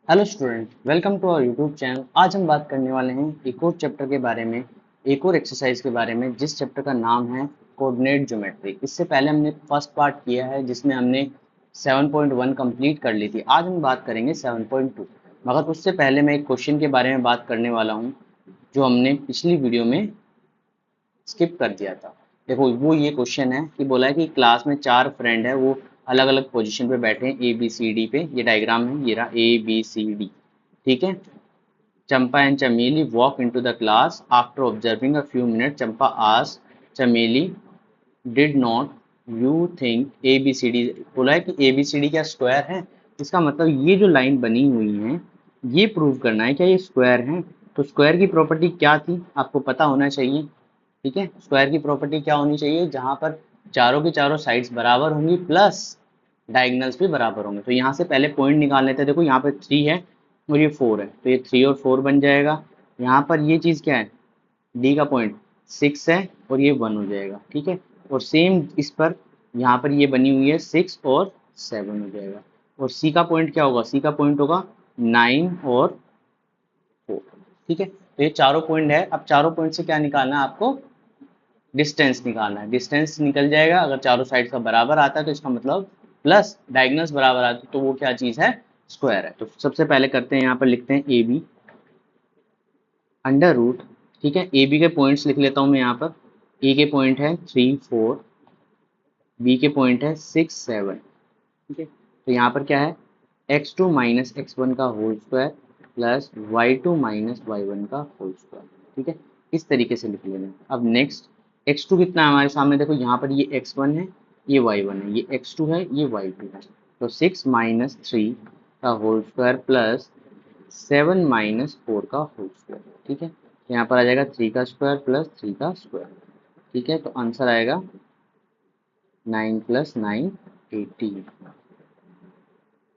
Hello student, welcome to our YouTube channel. आज हम बात करने वाले हैं एक और चैप्टर के बारे में, एक और एक्सरसाइज के बारे में, जिस चैप्टर का नाम है कोऑर्डिनेट ज्योमेट्री। इससे पहले हमने फर्स्ट पार्ट किया है जिसमें हमने 7.1 कंप्लीट कर ली थी। आज हम बात करेंगे 7.2, मगर उससे पहले मैं एक क्वेश्चन के बारे में बात करने वाला हूँ जो हमने पिछली वीडियो में स्किप कर दिया था। देखो, वो ये क्वेश्चन है कि बोला है कि क्लास में 4 फ्रेंड है, वो अलग अलग पोजीशन पे बैठे हैं ए बी सी डी पे। ये डायग्राम है, ये रहा ए बी सी डी। ठीक है। Champa and Chameli walk into the class. After observing a few minutes, Champa asked Chameli, "Did not you think ABCD?" बोला है कि ABCD क्या स्क्वायर है। इसका मतलब ये जो लाइन बनी हुई है, ये प्रूव करना है क्या ये स्क्वायर है। तो स्क्वायर की प्रॉपर्टी क्या थी आपको पता होना चाहिए। ठीक है, स्क्वायर की प्रॉपर्टी क्या होनी चाहिए, जहां पर चारों की चारों साइड्स बराबर होंगी प्लस डायगनल्स भी बराबर होंगे। तो यहाँ से पहले पॉइंट निकाल लेते हैं। देखो यहाँ पे 3 है और ये 4 है, तो ये 3 और 4 बन जाएगा। यहाँ पर ये चीज़ क्या है, डी का पॉइंट 6 है और ये 1 हो जाएगा। ठीक है, और सेम इस पर यहाँ पर ये बनी हुई है 6 और 7 हो जाएगा। और सी का पॉइंट क्या होगा, सी का पॉइंट होगा 9 और 4। ठीक है, तो ये चारों पॉइंट है। अब चारों पॉइंट से क्या निकालना है आपको, डिस्टेंस निकालना है। डिस्टेंस निकल जाएगा, अगर चारों साइड का बराबर आता है तो इसका मतलब प्लस डायगोनल्स बराबर आते हैं तो वो क्या चीज है, स्क्वायर है। तो सबसे पहले करते हैं, यहाँ पर लिखते हैं ए बी अंडर रूट। ठीक है, ए बी के पॉइंट्स लिख लेता हूँ मैं यहाँ पर। ए के पॉइंट है 3 4, बी के पॉइंट है 6 7। ठीक है, तो यहाँ पर क्या है, x2 माइनस x1 का whole square plus y2 minus y1 का होल स्क्वायर। ठीक है, इस तरीके से लिख लेना है। अब नेक्स्ट x2 कितना है हमारे सामने, देखो यहाँ पर ये x1 है, ये y1 है, ये x2 है, ये y2 है। तो 6 माइनस 3 का होल स्क्वायर प्लस 7 माइनस 4 का होल स्क्वायर। ठीक है, तो यहाँ पर आ जाएगा 3 का स्क्वायर प्लस 3 का स्क्वायर। ठीक है, तो आंसर आएगा 9 प्लस 9 18।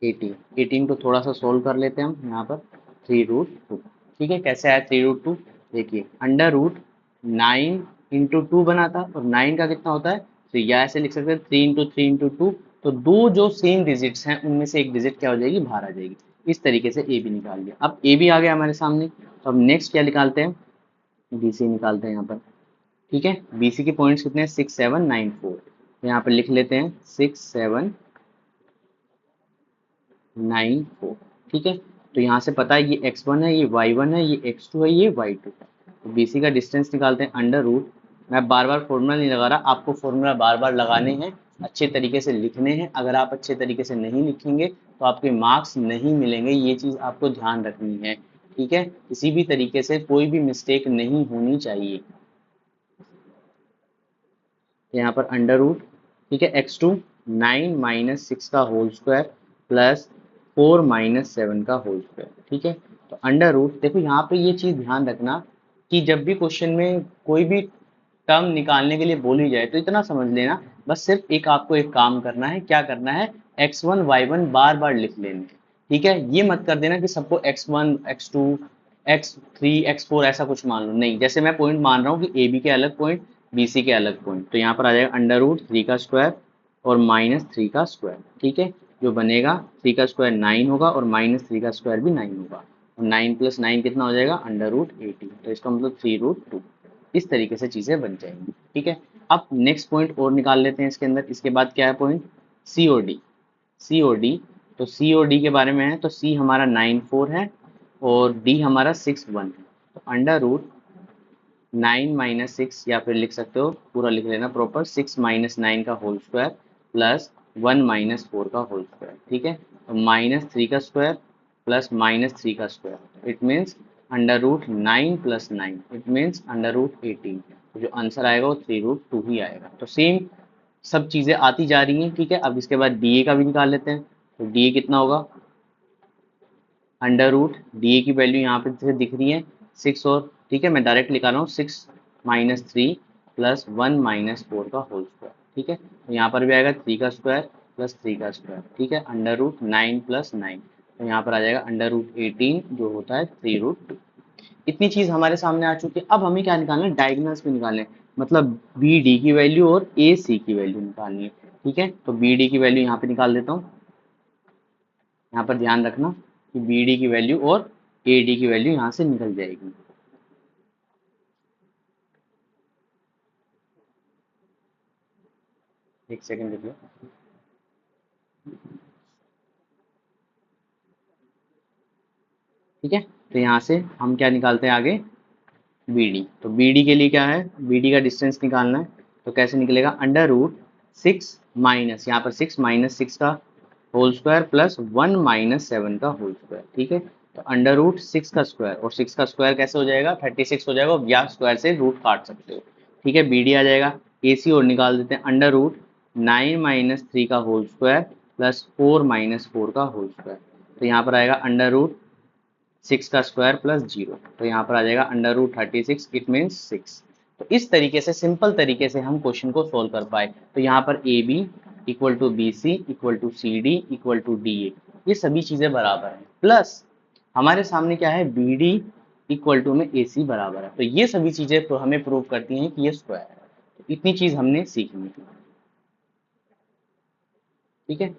18 को थोड़ा सा सोल्व कर लेते हैं हम यहाँ पर। 3√2। ठीक है, कैसे आया 3√2, देखिए अंडर रूट 9 × 2 बना था और 9 का कितना होता है, तो या ऐसे लिख सकते हैं 3 × 3 × 2। तो दो जो सेम डिजिट्स हैं उनमें से एक डिजिट क्या हो जाएगी, बाहर आ जाएगी। इस तरीके से ए बी निकाल लिया। अब ए बी आ गया हमारे सामने, तो अब नेक्स्ट क्या निकालते हैं, बी सी निकालते हैं यहाँ पर। ठीक है, बी सी के पॉइंट्स कितने हैं, 6 7 9 4। यहाँ पर लिख लेते हैं 6 7 9 4। ठीक है, तो यहाँ से पता है ये x1 है, ये y1 है, ये x2 है, ये y2 है। तो BC का डिस्टेंस निकालते हैं अंडर रूट। मैं बार बार फॉर्मूला नहीं लगा रहा, आपको फॉर्मूला बार बार लगाने हैं, अच्छे तरीके से लिखने हैं। अगर आप अच्छे तरीके से नहीं लिखेंगे तो आपके मार्क्स नहीं मिलेंगे, ये चीज़ आपको ध्यान रखनी है। ठीक है, किसी भी तरीके से कोई भी मिस्टेक नहीं होनी चाहिए। यहाँ पर अंडर रूट, ठीक है, x2 9 माइनस 6 का होल स्क्वायर प्लस 4 माइनस 7 का होल स्क्वायर। ठीक है, तो अंडर रूट, देखो यहाँ पे ये चीज़ ध्यान रखना कि जब भी क्वेश्चन में कोई भी टर्म निकालने के लिए बोली जाए तो इतना समझ लेना, बस सिर्फ एक आपको एक काम करना है। क्या करना है, x1 y1 बार बार लिख लेने हैं। ठीक है, ये मत कर देना कि सबको x1 x2 x3 x4 ऐसा कुछ मान लो, नहीं। जैसे मैं पॉइंट मान रहा हूँ कि ए बी के अलग पॉइंट, बी सी के अलग पॉइंट, तो यहाँ पर आ जाएगा अंडर रूट 3 का स्क्वायर और माइनस 3 का स्क्वायर। ठीक है, जो बनेगा 3 का स्क्वायर 9 होगा और माइनस 3 का स्क्वायर भी 9 होगा। और 9 प्लस 9 कितना हो जाएगा, अंडर रूट 18। तो इसका मतलब 3√2। इस तरीके से चीज़ें बन जाएंगी। ठीक है, अब नेक्स्ट पॉइंट और निकाल लेते हैं इसके अंदर। इसके बाद क्या है पॉइंट, सी और डी। सी और डी, तो सी और डी के बारे में है, तो सी हमारा 9 4 है और डी हमारा 6 1 है। तो अंडर रूट 9 माइनस 6, या फिर लिख सकते हो पूरा लिख लेना प्रॉपर, 6 माइनस 9 का होल स्क्वायर प्लस 1 माइनस 4 का होल स्क्वायर। ठीक है, तो माइनस 3 का स्क्वायर प्लस माइनस 3 का square, it means under root 9 plus 9, it means under root 18। तो जो आंसर आएगा वो 3√2 ही आएगा। तो सेम सब चीज़ें आती जा रही हैं। ठीक है, अब इसके बाद डी ए का भी निकाल लेते हैं। तो डी ए कितना होगा, अंडर रूट डी ए की वैल्यू यहाँ पे जैसे दिख रही है 6 और, ठीक है मैं डायरेक्ट लिखा रहा हूँ 6 माइनस 3 प्लस 1 माइनस 4 का होल स्क्वायर। ठीक है, तो यहाँ पर भी आएगा 3 का स्क्वायर प्लस 3 का स्क्वायर। ठीक है, अंडर रूट 9 प्लस 9, तो यहाँ पर आ जाएगा अंडर रूट 18 जो होता है 3√2। इतनी चीज़ हमारे सामने आ चुकी है। अब हमें क्या निकालना है, डायगोनल्स में निकालना है, मतलब बी डी की वैल्यू और ए सी की वैल्यू निकालनी है। ठीक है, तो बी डी की वैल्यू यहाँ पे निकाल देता हूँ। यहाँ पर ध्यान रखना, कि बी डी की वैल्यू और ए डी की वैल्यू यहाँ से निकल जाएगी। एक सेकेंड देखिए, ठीक है। तो यहाँ से हम क्या निकालते हैं आगे, बी डी। तो बी डी के लिए क्या है, बी डी का डिस्टेंस निकालना है। तो कैसे निकलेगा, अंडर रूट 6 माइनस, यहाँ पर 6 माइनस 6 का होल स्क्वायर प्लस 1 माइनस 7 का होल स्क्वायर, ठीक है। तो अंडर रूट 6 का स्क्वायर, और 6 का स्क्वायर कैसे हो जाएगा, 36 हो जाएगा, या स्क्वायर से रूट काट सकते हो, ठीक है। बी डी आ जाएगा, ए सी और निकाल देते हैं, अंडर रूट 9 माइनस 3 का होल स्क्वायर प्लस 4 माइनस 4 का होल स्क्वायर। तो यहाँ पर आएगा अंडर रूट 6 का स्क्वायर प्लस 0, तो यहाँ पर आ जाएगा अंडर रूट 36, इट मीन्स 6। तो इस तरीके से, सिंपल तरीके से हम क्वेश्चन को सोल्व कर पाए। तो यहाँ पर A B equal to B C equal to C D equal to D A, ये सभी चीज़ें बराबर हैं, प्लस हमारे सामने क्या है, बी डी इक्वल टू में ए सी बराबर है। तो ये सभी चीज़ें तो हमें प्रूव करती हैं कि ये स्क्वायर है। तो इतनी चीज़ हमने सीखनी है, ठीक है।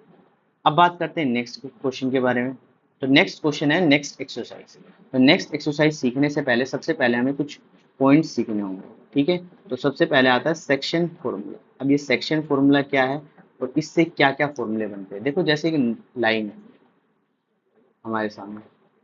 अब बात करते हैं नेक्स्ट क्वेश्चन के बारे में। तो नेक्स्ट क्वेश्चन है नेक्स्ट एक्सरसाइज। तो नेक्स्ट एक्सरसाइज सीखने से पहले सबसे पहले हमें कुछ पॉइंट्स सीखने होंगे, ठीक है। तो सबसे पहले आता है सेक्शन फॉर्मूला। अब ये सेक्शन फॉर्मूला क्या है और इससे क्या क्या फॉर्मूले बनते हैं। देखो जैसे कि लाइन है हमारे सामने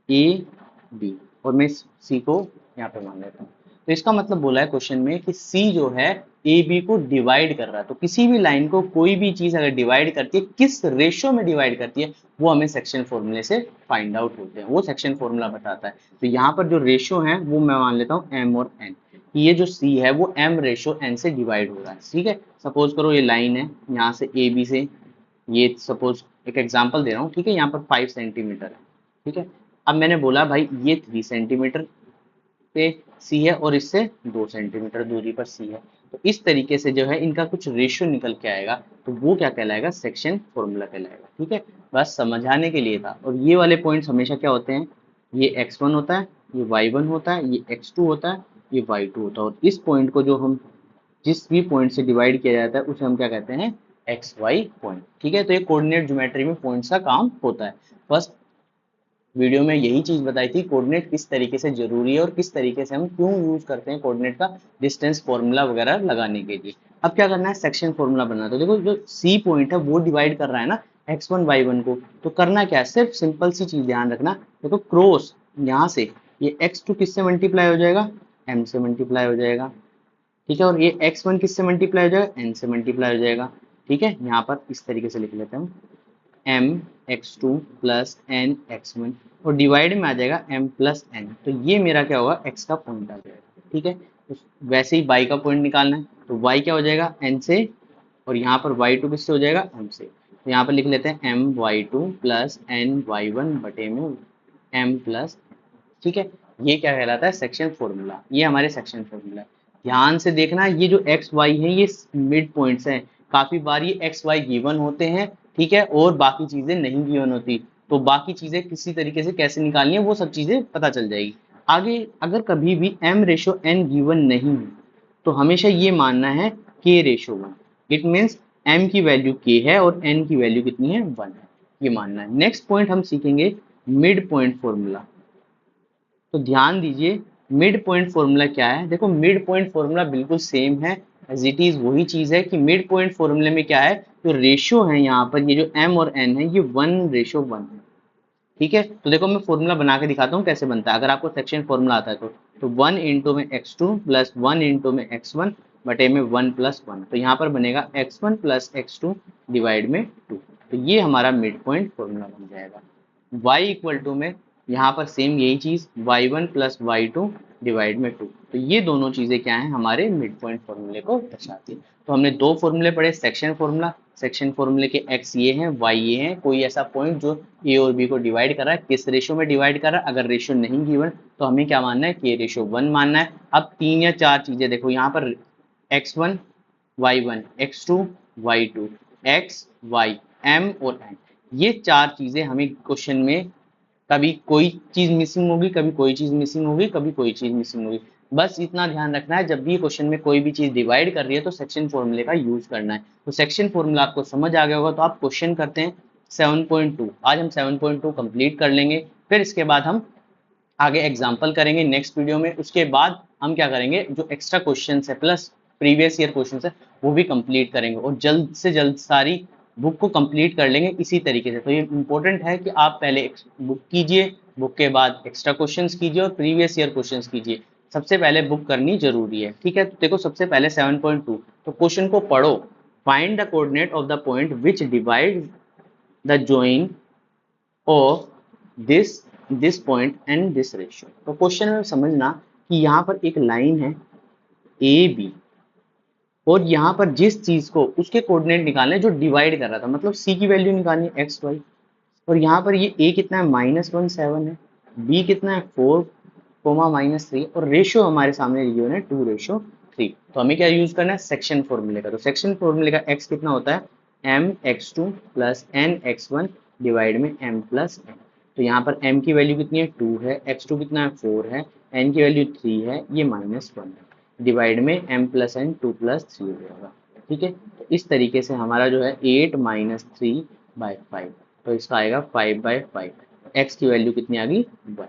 ए बी, और मैं सी को यहाँ पे मान लेता हूँ। तो इसका मतलब बोला है क्वेश्चन में कि सी जो है ए बी को डिवाइड कर रहा है। तो किसी भी लाइन को कोई भी चीज अगर डिवाइड करती है, किस रेशियो में डिवाइड करती है, वो हमें सेक्शन फॉर्मूले से फाइंड आउट होते हैं, वो सेक्शन फॉर्मूला बताता है। तो यहाँ पर जो रेशियो है वो मैं मान लेता हूँ एम और एन, ये जो सी है वो एम रेशियो एन से डिवाइड हो रहा है, ठीक है। सपोज करो ये लाइन है, यहाँ से ए बी से, ये सपोज एक एग्जांपल दे रहा हूँ, ठीक है। यहाँ पर 5 सेंटीमीटर है, ठीक है। अब मैंने बोला भाई ये 3 सेंटीमीटर पे सी है और इससे 2 सेंटीमीटर दूरी पर सी है। तो इस तरीके से जो है इनका कुछ रेशियो निकल के आएगा, तो वो क्या कहलाएगा, सेक्शन फॉर्मूला कहलाएगा, ठीक है। बस समझाने के लिए था। और ये वाले पॉइंट्स हमेशा क्या होते हैं, ये x1 होता है, ये y1 होता है, ये x2 होता है, ये y2 होता है। और इस पॉइंट को जो हम जिस भी पॉइंट से डिवाइड किया जाता है उसे हम क्या कहते हैं, एक्स वाई पॉइंट, ठीक है। तो ये कोऑर्डिनेट ज्योमेट्री में पॉइंट्स का काम होता है। फर्स्ट वीडियो में यही चीज बताई थी, कोऑर्डिनेट किस तरीके से जरूरी है और किस तरीके से हम क्यों यूज करते हैं कोऑर्डिनेट का, डिस्टेंस फॉर्मूला वगैरह लगाने के लिए। अब क्या करना है, सेक्शन फॉर्मूला बनाना है। तो देखो जो सी पॉइंट है वो डिवाइड कर रहा है ना x1 y1 को, तो करना क्या है, सिर्फ सिंपल सी चीज ध्यान रखना। देखो क्रॉस यहाँ से ये x2 किससे मल्टीप्लाई हो जाएगा, m से मल्टीप्लाई हो जाएगा, ठीक है। और ये x1 किससे मल्टीप्लाई हो जाएगा, n से मल्टीप्लाई हो जाएगा, ठीक है। यहाँ पर इस तरीके से लिख लेते हैं हम m x2 plus n x1, और डिवाइड में आ जाएगा m प्लस n। तो ये मेरा क्या होगा, x का पॉइंट आ जाएगा, ठीक है। तो वैसे ही y का पॉइंट निकालना है, तो y क्या हो जाएगा, n से, और यहाँ पर y2 किससे हो जाएगा, m से। तो यहाँ पर लिख लेते हैं m y2 plus n y1 बटे में m प्लस, ठीक है। ये क्या कहलाता है, सेक्शन फॉर्मूला। ये हमारे सेक्शन फॉर्मूला है। ध्यान से देखना, ये जो एक्स वाई है ये मिड पॉइंट्स हैं। काफी बार ये एक्स वाई गिवन होते हैं, ठीक है, और बाकी चीजें नहीं गिवन होती। तो बाकी चीजें किसी तरीके से कैसे निकालनी है वो सब चीजें पता चल जाएगी आगे। अगर कभी भी m रेशो n गिवन नहीं है तो हमेशा ये मानना है k ratio 1, it means m की वैल्यू k है और n की वैल्यू कितनी है, 1 है, ये मानना है। नेक्स्ट पॉइंट हम सीखेंगे मिड पॉइंट फॉर्मूला। तो ध्यान दीजिए मिड पॉइंट फॉर्मूला क्या है। देखो मिड पॉइंट फॉर्मूला बिल्कुल सेम है, एज इट इज वही चीज है कि मिड पॉइंट फॉर्मूले में क्या है, जो रेशियो है यहाँ पर, ये जो m और n है ये 1:1 है, ठीक है। तो देखो मैं फॉर्मूला बना के दिखाता हूँ कैसे बनता है, अगर आपको सेक्शन फॉर्मूला आता है तो 1 इंटू में x2 प्लस 1 इंटू में x1 बटे में 1 प्लस 1। तो यहाँ पर बनेगा x1 प्लस x2 डिवाइड में 2। तो ये हमारा मिड पॉइंट फॉर्मूला बन जाएगा। y इक्वल टू में यहाँ पर सेम यही चीज y1 प्लस y2 डिवाइड में 2। तो ये दोनों चीजें क्या हैं, हमारे मिड पॉइंट फॉर्मूले को दर्शाती है। तो हमने दो फॉर्मूले पढ़े, सेक्शन फॉर्मूला, सेक्शन फॉर्मूले के x ये हैं, y ये हैं, कोई ऐसा पॉइंट जो a और b को डिवाइड कर रहा है, किस रेशियो में डिवाइड कर रहा है। अगर रेशियो नहीं गिवन तो हमें क्या मानना है, k रेशियो 1 मानना है। अब 3 या 4 चीजें देखो यहाँ पर x1 y1 x2 y2 x y m और n, ये 4 चीजें हमें क्वेश्चन में कभी कोई चीज मिसिंग होगी, कभी कोई चीज मिसिंग होगी, कभी कोई चीज मिसिंग होगी। बस इतना ध्यान रखना है, जब भी क्वेश्चन में कोई भी चीज डिवाइड कर रही है तो सेक्शन फॉर्मूले का यूज करना है। तो सेक्शन फॉर्मूला आपको समझ आ गया होगा, तो आप क्वेश्चन करते हैं 7.2। आज हम 7.2 कंप्लीट कर लेंगे। फिर इसके बाद हम आगे एग्जाम्पल करेंगे नेक्स्ट वीडियो में। उसके बाद हम क्या करेंगे, जो एक्स्ट्रा क्वेश्चन है प्लस प्रीवियस ईयर क्वेश्चन है वो भी कंप्लीट करेंगे और जल्द से जल्द सारी बुक को कंप्लीट कर लेंगे इसी तरीके से। तो ये इंपॉर्टेंट है कि आप पहले बुक कीजिए, बुक के बाद एक्स्ट्रा क्वेश्चंस कीजिए और प्रीवियस ईयर क्वेश्चंस कीजिए। सबसे पहले बुक करनी जरूरी है, ठीक है। तो देखो सबसे पहले 7.2, तो क्वेश्चन को पढ़ो। Find the coordinate of the point which divide the join of this point and this ratio. तो क्वेश्चन में समझना कि यहाँ पर एक लाइन है ए बी और यहाँ पर जिस चीज को उसके कोऑर्डिनेट निकालने जो डिवाइड कर रहा था, मतलब सी की वैल्यू निकालनी है एक्स वाई। और यहाँ पर ये ए कितना है -1 7 है, बी कितना है 4, -3 और रेशियो हमारे सामने गिवन है 2:3। तो हमें क्या यूज करना है, सेक्शन फॉर्मूले का। तो सेक्शन फॉर्मूले का एक्स कितना होता है mx2 + nx1 डिवाइड में m + n। तो यहाँ पर m की वैल्यू कितनी है 2 है, x2 कितना है 4 है, n की वैल्यू 3 है, ये -1 है, डिवाइड में m + n 2 + 3 हो जाएगा, ठीक है। तो इस तरीके से हमारा जो है 8 - 3/5, तो इसका आएगा 5/5। x की वैल्यू कितनी आ गई 1,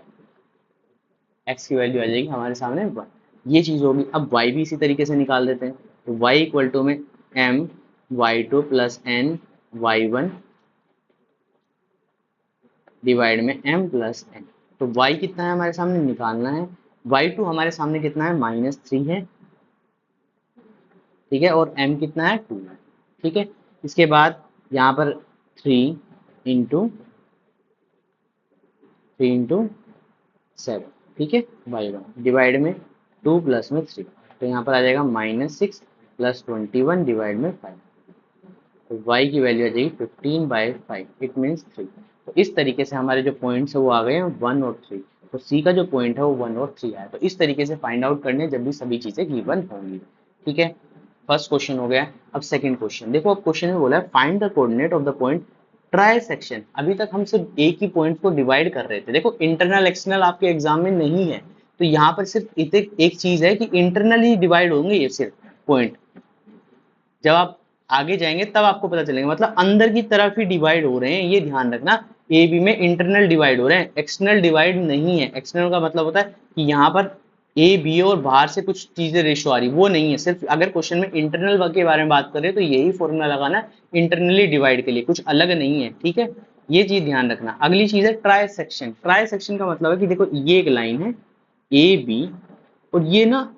x की वैल्यू आ जाएगी हमारे सामने 1। ये चीज़ होगी। अब y भी इसी तरीके से निकाल देते हैं। तो y = में m y2 + n y1 divide में m + n। तो y कितना है हमारे सामने निकालना है, y2 हमारे सामने कितना है -3 है, ठीक है, और m कितना है 2 है, ठीक है। इसके बाद यहाँ पर 3 इंटू 7, ठीक है, y1 डिवाइड में 2 + में 3, तो यहाँ पर आ जाएगा -6 + 21 डिवाइड में 5। तो y की वैल्यू आ जाएगी 15/5, इट मीन्स 3। तो इस तरीके से हमारे जो पॉइंट्स है वो आ गए हैं 1 और 3। तो c का जो पॉइंट है वो 1 और 3 है। तो इस तरीके से फाइंड आउट करने जब भी सभी चीजें गिवन होंगी, ठीक है। फर्स्ट क्वेश्चन हो गया। अब सेकंड क्वेश्चन देखो। अब क्वेश्चन में बोला है find the coordinate of the point try section. अभी तक हम सिर्फ एक ही पॉइंट को डिवाइड कर रहे थे। देखो इंटरनल एक्सटर्नल आपके एग्जाम में नहीं है, तो यहाँ पर सिर्फ एक चीज है कि इंटरनल ही डिवाइड होंगे ये सिर्फ पॉइंट। जब आप आगे जाएंगे तब आपको पता चलेगा, मतलब अंदर की तरफ ही डिवाइड हो रहे हैं, ये ध्यान रखना। ए बी में इंटरनल डिवाइड हो रहे हैं, एक्सटर्नल डिवाइड नहीं है। एक्सटर्नल का मतलब होता है कि यहाँ पर ए बी और बाहर से कुछ चीजें रेशो आ रही, वो नहीं है। सिर्फ अगर क्वेश्चन में इंटरनल के बारे में बात करें तो यही फॉर्मूला लगाना है इंटरनली डिवाइड के लिए, कुछ अलग नहीं है, ठीक है। ये चीज ध्यान रखना। अगली चीज है ट्राई सेक्शन। ट्राई सेक्शन का मतलब है कि देखो ये एक लाइन है ए बी और ये ना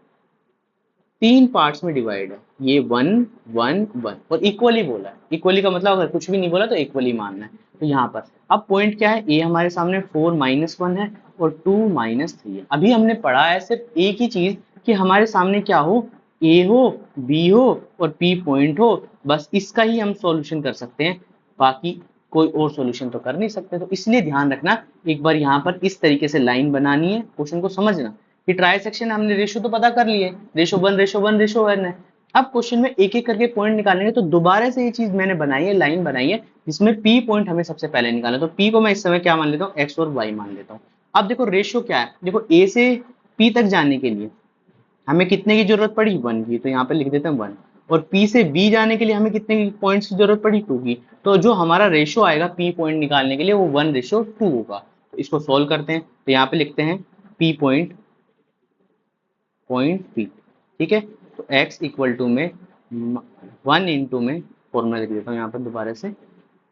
3 पार्ट्स में डिवाइड है, ये 1 1 1 और इक्वली बोला है। इक्वली का मतलब अगर कुछ भी नहीं बोला तो इक्वली मानना है। तो यहाँ पर अब पॉइंट क्या है, ए हमारे सामने 4 -1 है और 2 -3 है। अभी हमने पढ़ा है सिर्फ एक ही चीज कि हमारे सामने क्या हो, ए हो, बी हो और पी पॉइंट हो, बस इसका ही हम सॉल्यूशन कर सकते हैं, बाकी कोई और सॉल्यूशन तो कर नहीं सकते। तो इसलिए ध्यान रखना, एक बार यहाँ पर इस तरीके से लाइन बनानी है, क्वेश्चन को समझना कि ट्राई सेक्शन हमने रेशो तो पता कर लिए, रेशो 1 है। अब क्वेश्चन में एक एक करके पॉइंट निकालेंगे, तो दोबारा से ये चीज मैंने बनाई है, लाइन बनाई है जिसमें पी पॉइंट हमें सबसे पहले निकालना है। तो पी को मैं इस समय क्या मान लेता हूँ, एक्स और वाई मान लेता हूँ। अब देखो रेशो क्या है, देखो ए से पी तक जाने के लिए हमें कितने की जरूरत पड़ी, 1 की, तो यहाँ पे लिख देते हैं 1। और पी से बी जाने के लिए हमें कितने पॉइंट्स की जरूरत पड़ी, 2 की। तो जो हमारा रेशो आएगा पी पॉइंट निकालने के लिए वो 1:2 होगा। तो इसको सोल्व करते हैं, तो यहाँ पे लिखते हैं पी पॉइंट P, ठीक है। तो x = में 1 इंटू में फॉर्मूला लिख देता हूँ यहाँ पर दोबारा से,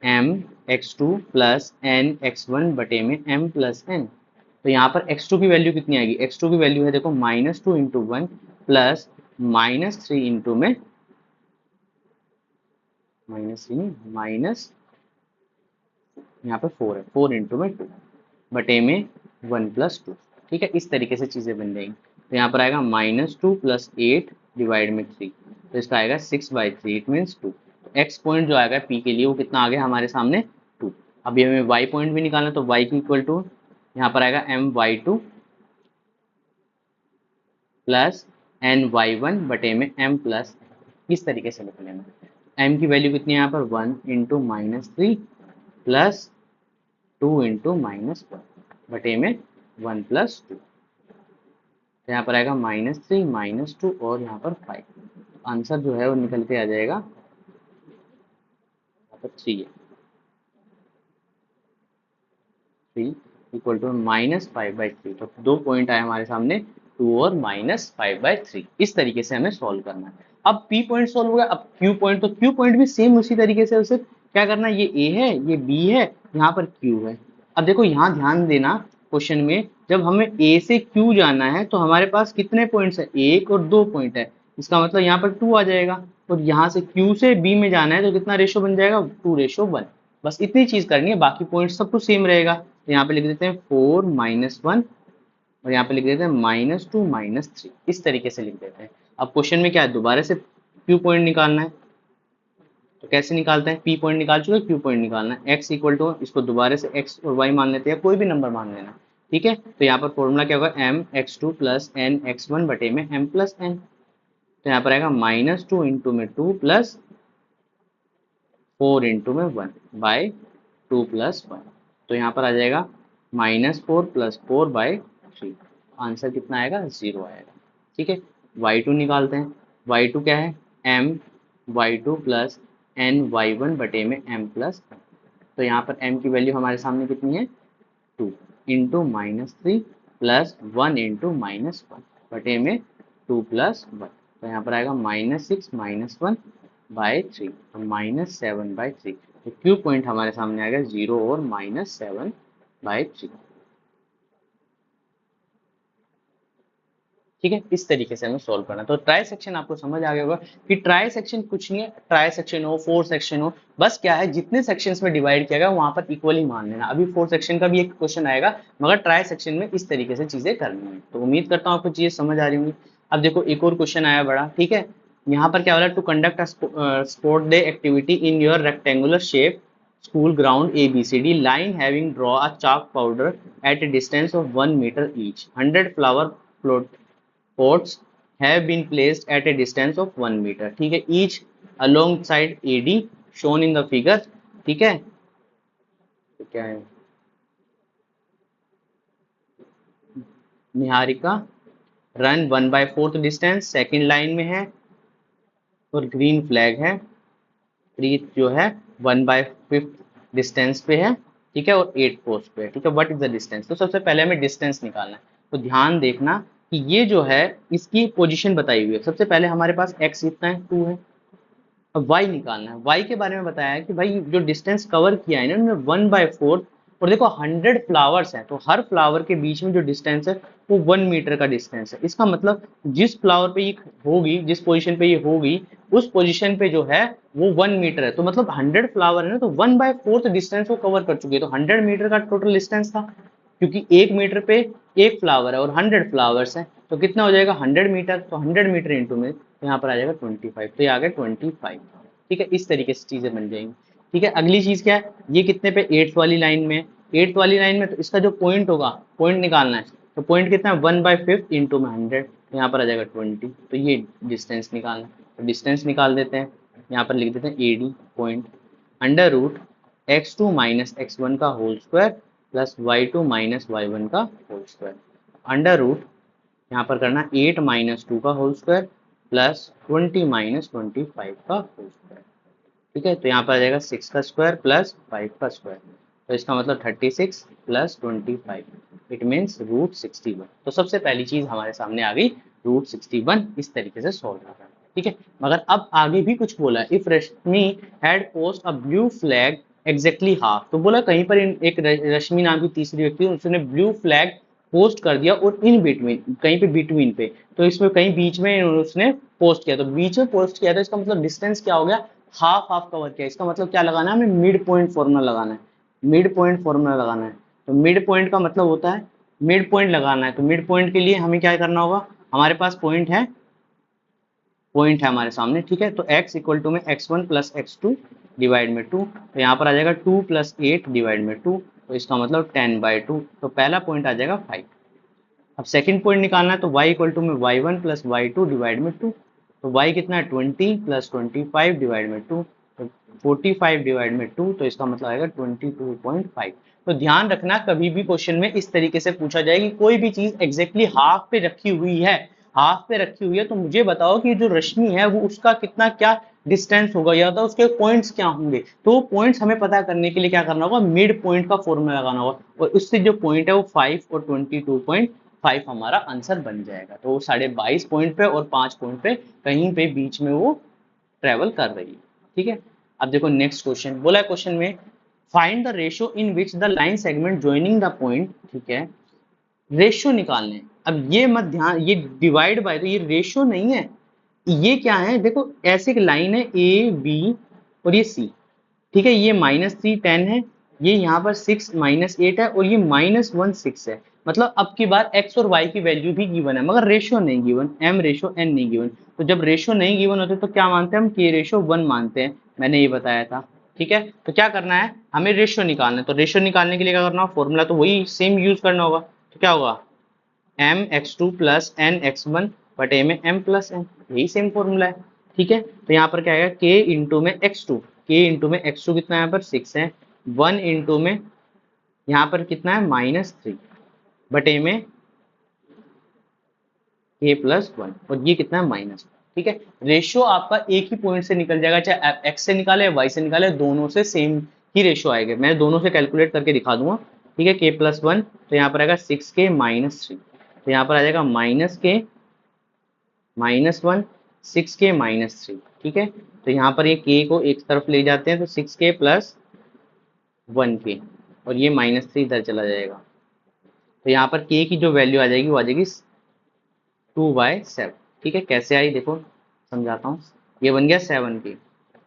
mx2 + nx1 बटे में m + n। तो यहाँ पर x2 की वैल्यू कितनी आएगी, x2 की वैल्यू है देखो -2 इंटू 1 प्लस -3 इंटू में यहाँ पर 4 है, 4 इंटू में 2 बटे में 1 + 2, ठीक है। इस तरीके से चीजें बन जाएंगी। तो यहाँ पर आएगा -2 + 8 डिवाइड में 3, तो इसका आएगा 6/3, इट मीन्स 2। तो एक्स पॉइंट जो आएगा पी के लिए वो कितना आ गया हमारे सामने 2। अभी हमें वाई पॉइंट भी निकालना, तो वाई की इक्वल टू यहाँ पर आएगा my2 + ny1 बटे में m + इस तरीके से लिख लेना। m की वैल्यू कितनी है यहाँ पर 1 इंटू -3 प्लस 2 इंटू -1 बटे में 1 + 2। तो यहाँ पर आएगा -3 -2 और यहाँ पर 5। आंसर जो है वो निकल के आ जाएगा यहाँ पर 3 है, 3 इक्वल टू -5/3। तो 2 पॉइंट आए हमारे सामने, 2 और -5/3। इस तरीके से हमें सॉल्व करना है। अब P पॉइंट सॉल्व हो गया, अब Q पॉइंट, तो Q पॉइंट भी सेम उसी तरीके से उसे क्या करना है, ये A है, ये B है, यहाँ पर Q है। अब देखो यहाँ ध्यान देना, क्वेश्चन में जब हमें A से Q जाना है तो हमारे पास कितने पॉइंट्स है, 1 और 2 पॉइंट है, इसका मतलब यहाँ पर 2 आ जाएगा। और यहाँ से Q से B में जाना है तो कितना रेशो बन जाएगा, 2:1। बस इतनी चीज करनी है, बाकी पॉइंट सब कुछ सेम रहेगा। तो यहाँ पे लिख देते हैं 4 - 1 और यहाँ पे लिख देते हैं -2 -3, इस तरीके से लिख देते हैं। अब क्वेश्चन में क्या है, दोबारा से Q पॉइंट निकालना है। तो कैसे निकालते हैं, P पॉइंट निकाल चुके, Q पॉइंट निकालना है। x इक्वल टू, इसको दोबारा से x और y मान लेते हैं, कोई भी नंबर मान लेना, ठीक है। तो यहाँ पर फॉर्मूला क्या होगा, mx2 + nx1 बटे में m + n। तो यहाँ पर आएगा -2 इंटू में 2 प्लस 4 इंटू में 1 बाई 2 + 1। तो यहाँ पर आ जाएगा -4 + 4/3। आंसर कितना आएगा, 0 आएगा, ठीक है। y2 निकालते हैं। y2 क्या है, m y2 + n y1 बटे में m + n। तो यहाँ पर m की वैल्यू हमारे सामने कितनी है, 2 इंटू -3 प्लस 1 इंटू -1 बटे में 2 + 1। तो यहाँ पर आएगा -6 - 1/3 और -7/3। तो Q पॉइंट हमारे सामने आएगा 0 और -7/3, ठीक है। इस तरीके से हमें सॉल्व करना है। तो ट्राई सेक्शन आपको समझ आ गया होगा कि ट्राई सेक्शन कुछ नहीं है, ट्राई सेक्शन हो, फोर सेक्शन हो, बस क्या है, जितने सेक्शंस में डिवाइड किया गया वहां पर इक्वली मान लेना। अभी फोर सेक्शन का भी एक क्वेश्चन आएगा, मगर ट्राई सेक्शन में इस तरीके से चीजें करनी है। तो उम्मीद करता हूँ आपको चीजें समझ आ रही होंगी। अब देखो एक और क्वेश्चन आया बड़ा, ठीक है। यहाँ पर क्या हो रहा है, to conduct a sport day activity in your rectangular shape school ground ABCD line having draw a chalk powder at a distance of 1 meter each. 100 flower pots have been placed at a distance of 1 meter, ठीक है, each alongside AD shown in the figure, ठीक है। तो क्या है, Niharika run 1/4 distance second line में है और ग्रीन फ्लैग है। प्रीत जो है 1/5 डिस्टेंस पे है, ठीक है, और 8 पोस्ट पे है, ठीक है। व्हाट इज द डिस्टेंस, तो सबसे पहले हमें डिस्टेंस निकालना है। तो ध्यान देखना कि ये जो है इसकी पोजीशन बताई हुई है। सबसे पहले हमारे पास x इतना है, 2 है। अब y निकालना है। y के बारे में बताया है कि भाई जो डिस्टेंस कवर किया है ना 1/4, और देखो 100 फ्लावर्स हैं तो हर फ्लावर के बीच में जो डिस्टेंस है वो 1 मीटर का डिस्टेंस है। इसका मतलब जिस फ्लावर पे ये होगी, जिस पोजीशन पे ये होगी, उस पोजीशन पे जो है वो 1 मीटर है। तो मतलब 100 फ्लावर है ना, तो 1/4 डिस्टेंस वो कवर कर चुकी है। तो 100 मीटर का टोटल डिस्टेंस था, क्योंकि 1 मीटर पे एक फ्लावर है और 100 फ्लावर्स है, तो कितना हो जाएगा 100 मीटर। तो 100 मीटर इंटू में तो यहाँ पर आ जाएगा 25, तो ये आ गया 25, ठीक है। इस तरीके से चीजें बन जाएंगी, ठीक है। अगली चीज क्या है, ये कितने पे, 8th वाली लाइन में, 8th वाली लाइन में, तो इसका जो पॉइंट होगा, पॉइंट निकालना है। तो पॉइंट कितना है, 1/5 इंटू में 100, तो यहाँ पर आ जाएगा 20। तो ये डिस्टेंस निकालना है, तो डिस्टेंस निकाल देते हैं। यहाँ पर लिख देते हैं AD पॉइंट √x2 - x1 का whole square plus y2 - y1 का होल स्क्वायर, अंडर रूट यहाँ पर करना 8 - 2 का होल स्क्वायर प्लस 20 - 25 का होल स्क्वायर, ठीक है। तो यहाँ पर आ जाएगा 6 का स्क्वायर प्लस 5 का स्क्वायर, तो इसका मतलब 36 प्लस 25, इट मीन्स √61। तो सबसे पहली चीज हमारे सामने आ गई √61, इस तरीके से सॉल्व करना है, ठीक है। मगर अब आगे भी कुछ बोला है, if Rashmi had post a blue flag exactly half, तो बोला कहीं पर एक रश्मि नाम की तीसरी व्यक्ति, उसने ब्लू फ्लैग पोस्ट कर दिया और इन बिटवीन, कहीं पे बिटवीन पे, तो इसमें कहीं बीच में उसने पोस्ट किया, तो बीच में पोस्ट किया, तो इसका मतलब डिस्टेंस क्या हो गया, हाफ हाफ कवर किया। इसका मतलब क्या लगाना है, हमें मिड पॉइंट फॉर्मूला लगाना है, मिड पॉइंट फॉर्मूला लगाना है। तो मिड पॉइंट का मतलब होता है मिड पॉइंट लगाना है। तो मिड पॉइंट के लिए हमें क्या करना होगा, हमारे पास पॉइंट है हमारे सामने, ठीक है। तो x इक्वल टू में x1 + x2 डिवाइड में 2, तो यहाँ पर आ जाएगा 2 + 8 डिवाइड में 2, तो इसका मतलब 10/2। तो पहला पॉइंट आ जाएगा 5। अब सेकंड पॉइंट निकालना है, तो y इक्वल टू में y1 + y2 डिवाइड में 2, तो y कितना है 20 + 25 डिवाइड में 2, तो 45 डिवाइड में 2, तो इसका मतलब आएगा 22.5। तो ध्यान रखना कभी भी क्वेश्चन में इस तरीके से पूछा जाए कि कोई भी चीज एग्जैक्टली हाफ पे रखी हुई है, हाफ पे रखी हुई है, तो मुझे बताओ कि जो रश्मि है वो उसका कितना क्या डिस्टेंस होगा या तो उसके पॉइंट्स क्या होंगे, तो पॉइंट्स हमें पता करने के लिए क्या करना होगा, मिड पॉइंट का फॉर्मूला लगाना होगा, और उससे जो पॉइंट है वो 5 और 22.5 हमारा आंसर बन जाएगा। तो वो 22.5 पॉइंट पे और 5 पॉइंट पे कहीं पे बीच में वो ट्रेवल कर रही है। ठीक है, अब देखो नेक्स्ट क्वेश्चन बोला है, क्वेश्चन में find the ratio in which the line segment joining the point, ठीक है, रेशियो निकालने हैं। अब ये मत ध्यान, ये डिवाइड बाय, तो ये रेशियो नहीं है, ये क्या है, देखो ऐसे एक लाइन है ए बी और ये सी, ठीक है, ये -3 10 है, ये यहाँ पर 6 -8 है, और ये -1 6 है। मतलब अब की बार x और y की वैल्यू भी गिवन है मगर रेशियो नहीं गिवन, m रेशियो n नहीं गिवन। तो जब रेशियो नहीं गिवन होते तो क्या मानते हैं हम, k रेशियो 1 मानते हैं, मैंने ये बताया था। ठीक है, तो क्या करना है, हमें रेशियो निकालना है, तो रेशियो निकालने के लिए क्या करना होगा, फॉर्मूला तो वही सेम यूज करना होगा। तो क्या होगा, mx2 प्लस nx1 बटे में m प्लस n, यही सेम फॉर्मूला है। ठीक है, तो यहाँ पर क्या आएगा, k इंटू में x2, k इंटू में x2 कितना है, यहाँ पर 6 है, 1 इंटू में यहाँ पर कितना है -3 बटे में k प्लस 1, और ये कितना है -1। ठीक है, रेशियो आपका एक ही पॉइंट से निकल जाएगा, चाहे x से निकाले y से निकाले, दोनों से सेम ही रेशियो आएगा। मैं दोनों से कैलकुलेट करके दिखा दूंगा। ठीक है, k प्लस 1, तो यहाँ पर आएगा 6k -3, तो यहाँ पर आ जाएगा -k -1 6k -3। ठीक है, तो यहाँ पर ये k को एक तरफ ले जाते हैं, तो 6k प्लस 1k, और ये -3 इधर चला जाएगा, तो यहाँ पर k की जो वैल्यू आ जाएगी वो आ जाएगी 2/7। ठीक है, कैसे आई देखो समझाता हूँ, ये बन गया 7k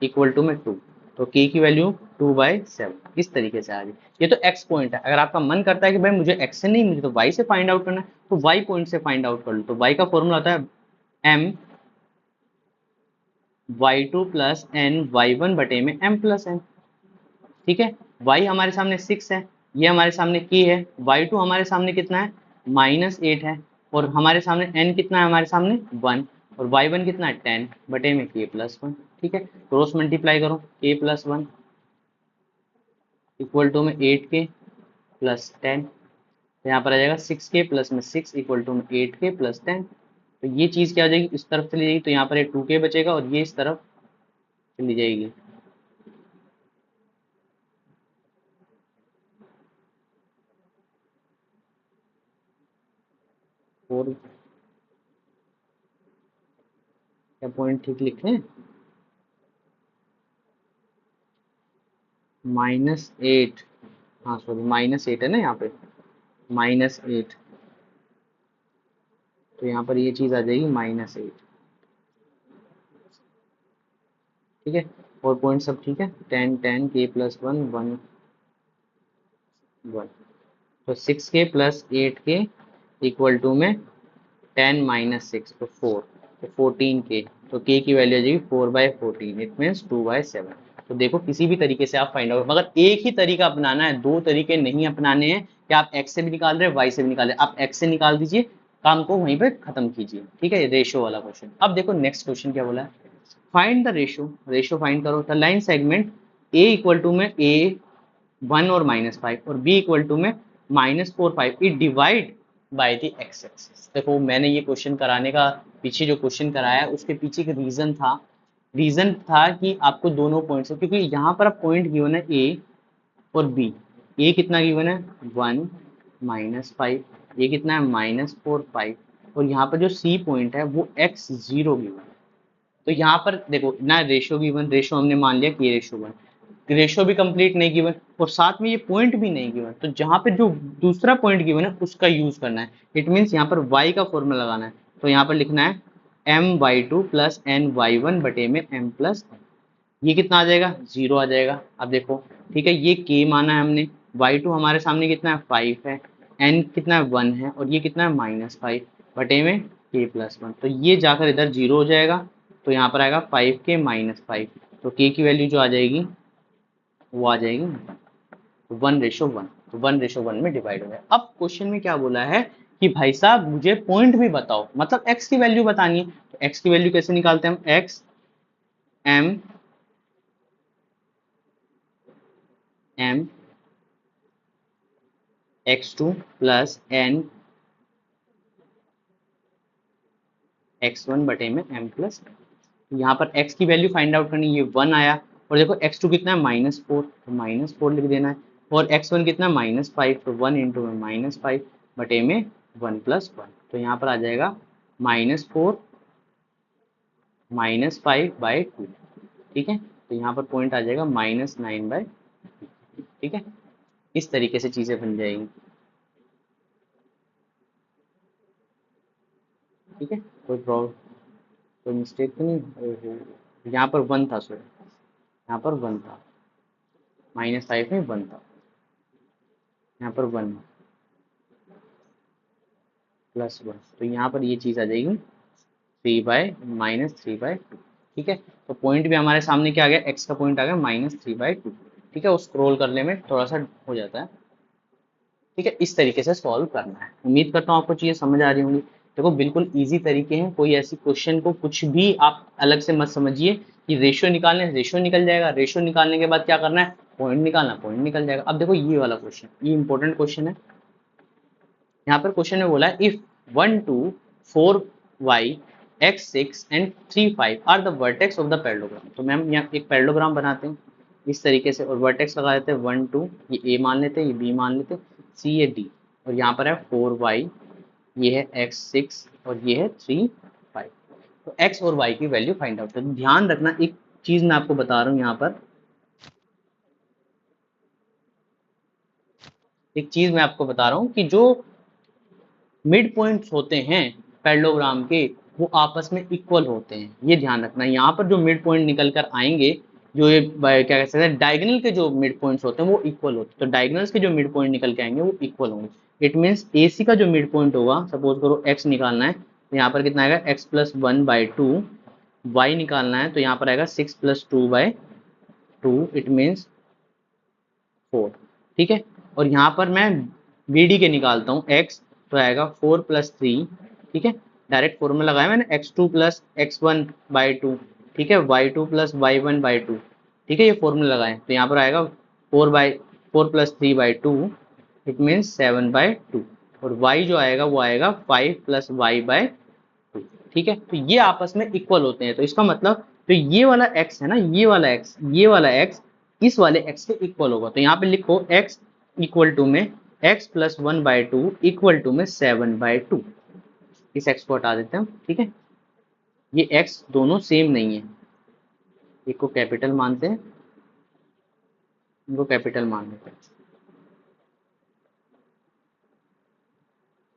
इक्वल टू में 2, तो k की वैल्यू 2/7 इस तरीके से आ गई। ये तो x पॉइंट है, अगर आपका मन करता है कि भाई मुझे x से नहीं, मुझे तो y से फाइंड आउट करना है, तो y पॉइंट से फाइंड आउट कर लो। तो y का फॉर्मूला होता है m y2 plus n y1 बटे में m प्लस n। ठीक है, y हमारे सामने 6 है, ये हमारे सामने k है, y2 हमारे सामने कितना है, -8 है, और हमारे सामने n कितना है, हमारे सामने 1, और y1 कितना है 10 बटे में k प्लस 1। ठीक है, क्रॉस मल्टीप्लाई करो, k प्लस 1 इक्वल टू में 8k प्लस 10, तो यहाँ पर आ जाएगा 6k प्लस में 6 इक्वल टू में 8k प्लस 10। तो ये चीज़ क्या हो जाएगी, इस तरफ चली जाएगी, तो यहाँ पर ये 2k बचेगा, और ये इस तरफ चली जाएगी। और क्या पॉइंट ठीक लिखे हैं, -8, हाँ सॉरी -8 है ना यहाँ पे, -8, तो यहाँ पर ये चीज़ आ जाएगी -8। ठीक है, और पॉइंट सब ठीक है, 10 10 k प्लस 1 1 1, तो 6k plus 8k equal to में 10 -6, तो 4, तो 14k, तो k की वैल्यू आ जाएगी 4/14, इट मीन्स 2/7। तो देखो किसी भी तरीके से आप फाइंड आउट, मगर एक ही तरीका अपनाना है, दो तरीके नहीं अपनाने हैं कि आप x से भी निकाल रहे हैं y से भी निकाल रहे हैं। आप x से निकाल दीजिए, काम को वहीं पे खत्म कीजिए। ठीक है, रेशियो वाला क्वेश्चन। अब देखो नेक्स्ट क्वेश्चन क्या बोला है, find the ratio, ratio find करो, the line segment a equal to में a 1 और -5 और b इक्वल टू में -4 5 it divide by the x axis. देखो मैंने ये क्वेश्चन कराने का पीछे जो क्वेश्चन कराया उसके पीछे एक रीजन था कि आपको दोनों पॉइंट्स, क्योंकि यहाँ पर आप पॉइंट गिवन है ए और बी। ए कितना गिवन है 1 -5, ये कितना है -4 5, और यहाँ पर जो सी पॉइंट है वो x0 गिवन है। तो यहाँ पर देखो ना, रेशियो गिवन, रेशियो हमने मान लिया कि ये रेशियो 1, रेशियो भी कंप्लीट नहीं गिवन, और साथ में ये पॉइंट भी नहीं गिवन, तो जहां पे जो दूसरा पॉइंट गिवन है उसका यूज करना है। इट मीन्स यहाँ पर y का फॉर्मूला लगाना है, तो यहाँ पर लिखना है my2 प्लस ny1 बटे में m प्लस, ये कितना आ जाएगा 0 आ जाएगा। अब देखो ठीक है, ये k माना है हमने, y2 हमारे सामने कितना है 5 है, n कितना है 1 है, और ये कितना है -5 बटे में k प्लस 1, तो ये जाकर इधर 0 हो जाएगा, तो यहाँ पर आएगा 5k -5, तो k की वैल्यू जो आ जाएगी वो आ जाएगी 1:1, तो 1:1 में डिवाइड हो गया। अब क्वेश्चन में क्या बोला है कि भाई साहब मुझे पॉइंट भी बताओ, मतलब x की वैल्यू बतानी है, तो x की वैल्यू कैसे निकालते हैं हम, x m m x2 plus n x1 बटे में m प्लस, यहाँ पर x की वैल्यू फाइंड आउट करनी, ये 1 आया। और देखो x2 कितना है -4, तो -4 लिख देना है। और x1 कितना है -5, तो 1 इंटू में -5 बटे में 1 + 1, तो यहाँ पर आ जाएगा -4 -5/2। ठीक है, तो यहाँ पर पॉइंट आ जाएगा -9/2। ठीक है, इस तरीके से चीज़ें बन जाएंगी। ठीक है, कोई प्रॉब्लम, कोई मिस्टेक तो नहीं? ओहो, यहाँ पर 1 था, सॉरी, यहाँ पर 1 था, -5 में 1 था, यहाँ पर 1 +1, तो यहाँ पर ये चीज़ आ जाएगी 3/-3/2। ठीक है, तो पॉइंट भी हमारे सामने क्या आ गया, x का पॉइंट आ गया -3/2। ठीक है, वो स्क्रॉल करने में थोड़ा सा हो जाता है। ठीक है, इस तरीके से सॉल्व करना है। उम्मीद करता हूँ आपको चीज़ें समझ आ रही होंगी। देखो बिल्कुल इजी तरीके हैं, कोई ऐसी क्वेश्चन को कुछ भी आप अलग से मत समझिए कि रेशियो निकालने, रेशियो निकल जाएगा, रेशियो निकालने के बाद क्या करना है, पॉइंट निकालना, पॉइंट निकल जाएगा। अब देखो ये वाला क्वेश्चन, ये इंपॉर्टेंट क्वेश्चन है। यहाँ पर क्वेश्चन में बोला है if 1 2 4 y x6 and 3 5 are the vertex of the parallelogram. तो मैम यहाँ एक पैरेललोग्राम बनाते हैं इस तरीके से, और वर्टेक्स लगा देते हैं 1 2, ये a मान लेते हैं, ये b मान लेते हैं, c ये d, और यहाँ पर है 4y, ये है x6 और ये है 3 5। तो x और y की वैल्यू फाइंड आउट करें। ध्यान रखना, एक चीज मैं आपको बता रहा हूँ यहाँ पर, एक चीज मैं आपको बता रहा हूँ कि जो मिड पॉइंट्स होते हैं पैरेललोग्राम के, वो आपस में इक्वल होते हैं, ये ध्यान रखना। यहाँ पर जो मिड पॉइंट निकल कर आएंगे, जो ये क्या कह सकते हैं, डायगोनल के जो मिड पॉइंट्स होते हैं वो इक्वल होते हैं। तो डायगोनल्स के जो मिड पॉइंट निकल के आएंगे वो इक्वल होंगे। इट मीन्स AC का जो मिड पॉइंट होगा, सपोज करो x निकालना है, तो यहाँ पर कितना आएगा x + 1/2, y निकालना है तो यहाँ पर आएगा 6 + 2/2, इट मीन्स 4। ठीक है, और यहाँ पर मैं BD के निकालता हूँ x, तो आएगा 4 + 3। ठीक है, डायरेक्ट फॉर्मूला लगाया मैंने, x2 + x1/2। ठीक है, y2 + y1/2। ठीक है, ये फॉर्मूला लगाए, तो यहाँ पर आएगा 4 + 3/2, इट मीन्स 7/2। और y जो आएगा वो आएगा 5 + y/2। ठीक है, तो ये आपस में इक्वल होते हैं, तो इसका मतलब तो ये वाला x है ना, ये वाला x, ये वाला x इस वाले x के इक्वल होगा। तो यहाँ पे लिखो x इक्वल टू में x + 1/2 इक्वल टू में 7/2। इस x को हटा देते हैं, ठीक है, ये x दोनों सेम नहीं है, एक को कैपिटल मानते हैं, इनको कैपिटल मान लेते हैं,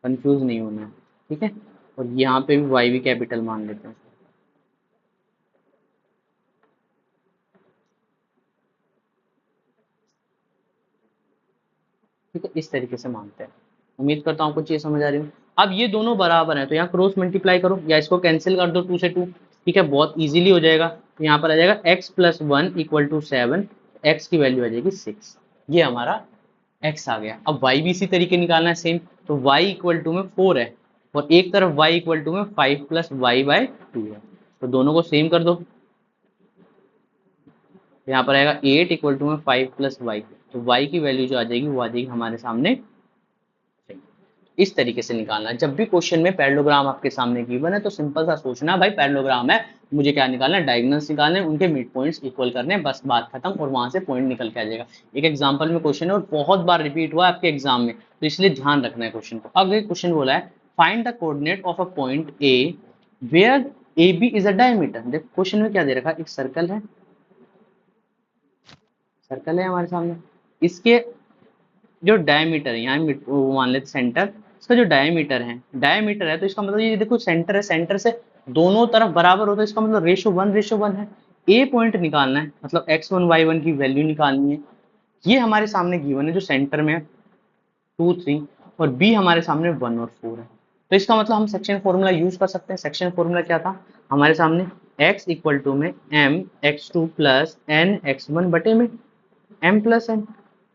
कंफ्यूज नहीं होना है। ठीक है, और यहाँ पे भी y भी कैपिटल मान लेते हैं। ठीक है, इस तरीके से मानते हैं। उम्मीद करता हूँ कुछ चीज़ समझ आ रही है। अब ये दोनों बराबर हैं, तो यहाँ क्रॉस मल्टीप्लाई करो या इसको कैंसिल कर दो 2 से 2। ठीक है, बहुत इजीली हो जाएगा। तो यहाँ पर आ जाएगा x + 1 = 7, x की वैल्यू आ जाएगी 6। ये हमारा x आ गया। अब y भी इसी तरीके निकालना है सेम, तो y इक्वल टू में 4 है और एक तरफ y इक्वल टू में 5 + y/2 है, तो दोनों को सेम कर दो। यहाँ पर आएगा 8 इक्वल टू में 5 + y, तो y की वैल्यू जो आ जाएगी वो आ जाएगी हमारे सामने। इस तरीके से निकालना है। जब भी क्वेश्चन में पैरेललोग्राम आपके सामने गिवन है तो सिंपल सा सोचना, भाई पैरेललोग्राम है, मुझे क्या निकालना है, डायगोनल्स निकालने, उनके मिड पॉइंट्स इक्वल करने, बस बात खत्म, और वहां से पॉइंट निकल के आ जाएगा। एक एग्जांपल में क्वेश्चन है और बहुत बार रिपीट हुआ है आपके एग्जाम में, तो इसलिए ध्यान रखना है क्वेश्चन को। अब क्वेश्चन बोला है find the coordinate of a point A where AB is a diameter. देखो क्वेश्चन में क्या दे रखा है, एक सर्कल है, सर्कल है हमारे सामने, इसके जो डायमीटर है, यहाँ वो मान लेते सेंटर, इसका जो डायमीटर है, तो इसका मतलब ये देखो सेंटर है, सेंटर से दोनों तरफ बराबर होता है, इसका मतलब रेशो 1 है। ए पॉइंट निकालना है, मतलब x1 y1 की वैल्यू निकालनी है। ये हमारे सामने गिवन है जो सेंटर में है 2 3, और बी हमारे सामने 1 और 4 है। तो इसका मतलब हम सेक्शन फॉर्मूला यूज कर सकते हैं। सेक्शन फॉर्मूला क्या था हमारे सामने, x इक्वल टू में m x2 + n x1 बटे में m + n।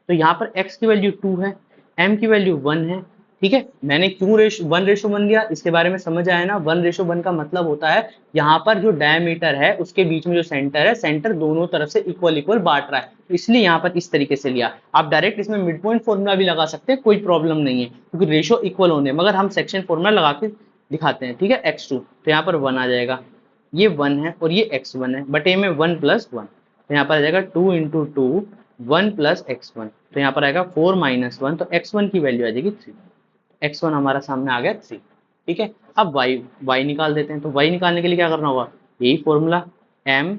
तो यहाँ पर x की वैल्यू 2 है, m की वैल्यू 1 है। ठीक है, मैंने क्यों 1:1 दिया, इसके बारे में समझ आया ना। 1:1 का मतलब होता है यहाँ पर जो डायमीटर है उसके बीच में जो सेंटर है, सेंटर दोनों तरफ से इक्वल इक्वल बांट रहा है, तो इसलिए यहाँ पर इस तरीके से लिया। आप डायरेक्ट इसमें मिड पॉइंट फॉर्मूला भी लगा सकते हैं, कोई प्रॉब्लम नहीं है, क्योंकि रेशो इक्वल होने, मगर हम सेक्शन फॉर्मूला लगा के दिखाते हैं। ठीक है, x2, तो यहाँ पर 1 आ जाएगा, ये 1 है और ये x1 है, बट ए में 1 प्लस 1, तो यहाँ पर आ जाएगा 2 इंटू 2 1 प्लस x1, तो यहाँ पर आएगा 4 माइनस 1, तो x1 की वैल्यू आ जाएगी 3, x1 हमारा सामने आ गया 3। ठीक है, अब y निकाल देते हैं। तो y निकालने के लिए क्या करना होगा, यही formula m